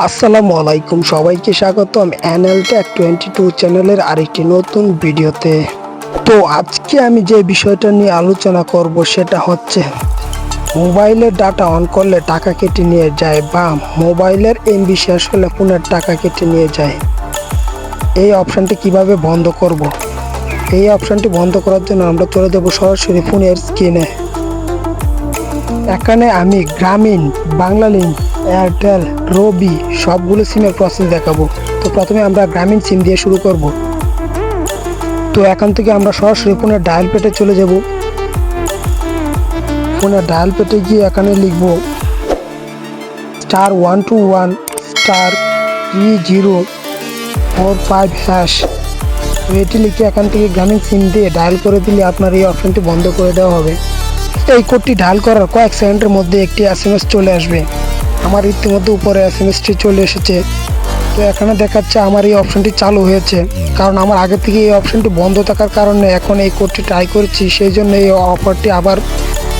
আসসালামু আলাইকুম, সবাইকে স্বাগতম এনএলটেক 22 চ্যানেলের আরেকটি নতুন ভিডিওতে। তো আজকে আমি যে বিষয়টা নিয়ে আলোচনা করব সেটা হচ্ছে মোবাইলের ডাটা অন করলে টাকা কেটে নিয়ে যায় বা মোবাইলের এমবি শেষ হলে ফোনের টাকা কেটে নিয়ে যায়। এই অপশানটি কিভাবে বন্ধ করব। এই অপশানটি বন্ধ করার জন্য আমরা চলে যাব সরাসরি ফোনের স্ক্রিনে। এখানে আমি গ্রামীণ, বাংলালিংক, এয়ারটেল, রবি সবগুলো সিমের প্রসেস দেখাবো। তো প্রথমে আমরা গ্রামীণ সিম দিয়ে শুরু করব। তো এখান থেকে আমরা সরাসরি ফোনের ডায়াল পেটে চলে যাব। ফোনের ডায়াল পেটে গিয়ে এখানে লিখব *121*3045#। তো এটি লিখে এখান থেকে গ্রামীণ সিম দিয়ে ডায়াল করে দিলে আপনার এই অপশনটি বন্ধ করে দেওয়া হবে। এই কোডটি ডায়াল করার কয়েক সেকেন্ডের মধ্যে একটি এসএমএস চলে আসবে। আমার ইতিমধ্যে উপরে এসএমএসটি চলে এসেছে। তো এখানে দেখাচ্ছে আমার এই অপশনটি চালু হয়েছে, কারণ আমার আগে থেকে এই অপশনটি বন্ধ থাকার কারণে এখন এই কোডটি ট্রাই করেছি, সেই জন্য এই অফারটি আবার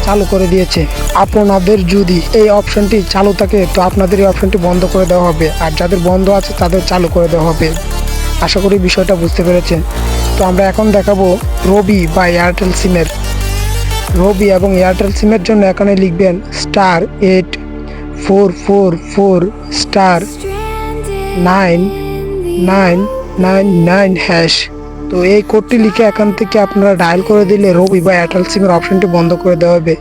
চালু করে দিয়েছে। আপনাদের যদি এই অপশনটি চালু থাকে তো আপনাদের এই অপশনটি বন্ধ করে দেওয়া হবে, আর যাদের বন্ধ আছে তাদের চালু করে দেওয়া হবে। আশা করি বিষয়টা বুঝতে পেরেছেন। তো আমরা এখন দেখাবো রবি বা এয়ারটেল সিমের। রবি এবং এয়ারটেল সিমের জন্য এখানে লিখবেন *8444*9999#। তো এই কোডটি লিখে এখান থেকে আপনারা ডায়াল করে দিলে রবি বা এয়ারটেল সিমের অপশনটি বন্ধ করে দেওয়া হবে।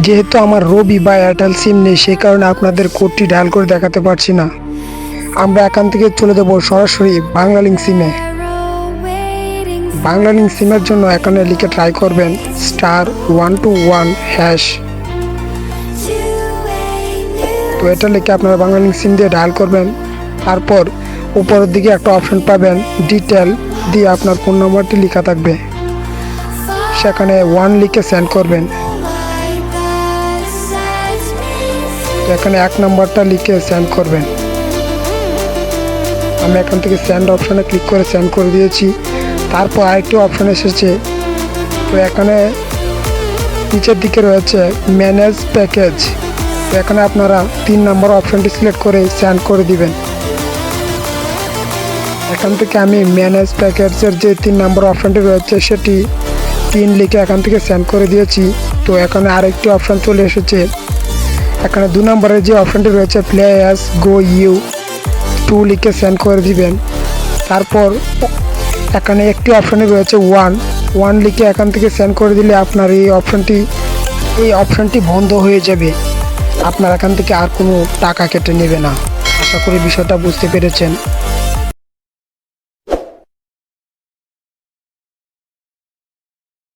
যেহেতু আমার রবি বা এয়ারটেল সিম নেই, সেই কারণে আপনাদের কোডটি ডায়াল করে দেখাতে পারছি না। আমরা এখান থেকে চলে যাব সরাসরি বাংলালিংক সিমে। বাংলালিংক সিমের জন্য এখানে লিখে ট্রাই করবেন *121#। তো এটা লিখে আপনারা বাংলালিংক সিম দিয়ে ডায়াল করবেন। তারপর উপরের দিকে একটা অপশন পাবেন ডিটেল দিয়ে আপনার ফোন নাম্বারটি লেখা থাকবে, সেখানে 1 লিখে সেন্ড করবেন। তো এখানে 1 নাম্বারটা লিখে সেন্ড করবেন। আমি এখান থেকে সেন্ড অপশনে ক্লিক করে সেন্ড করে দিয়েছি। তারপর আরেকটি অপশন এসেছে। তো এখানে নিচের দিকে রয়েছে ম্যানেজ প্যাকেজ। তো এখানে আপনারা 3 নম্বর অপশনটি সিলেক্ট করে সেন্ড করে দিবেন। এখান থেকে আমি ম্যানেজ প্যাকেজের যে 3 নম্বর অপশনটি রয়েছে সেটি 3 লিখে এখান থেকে সেন্ড করে দিয়েছি। তো এখানে আরেকটি অপশন চলে এসেছে। এখানে 2 নম্বরের যে অপশনটি রয়েছে প্লে অ্যাজ গো ইউ 2 লিখে সেন্ড করে দিবেন। তারপর এখানে একটি অপশনে রয়েছে 1 লিখে এখান থেকে সেন্ড করে দিলে আপনার এই অপশনটি বন্ধ হয়ে যাবে। আপনার এখান থেকে আর কোনো টাকা কেটে নেবে না। আশা করি বিষয়টা বুঝতে পেরেছেন।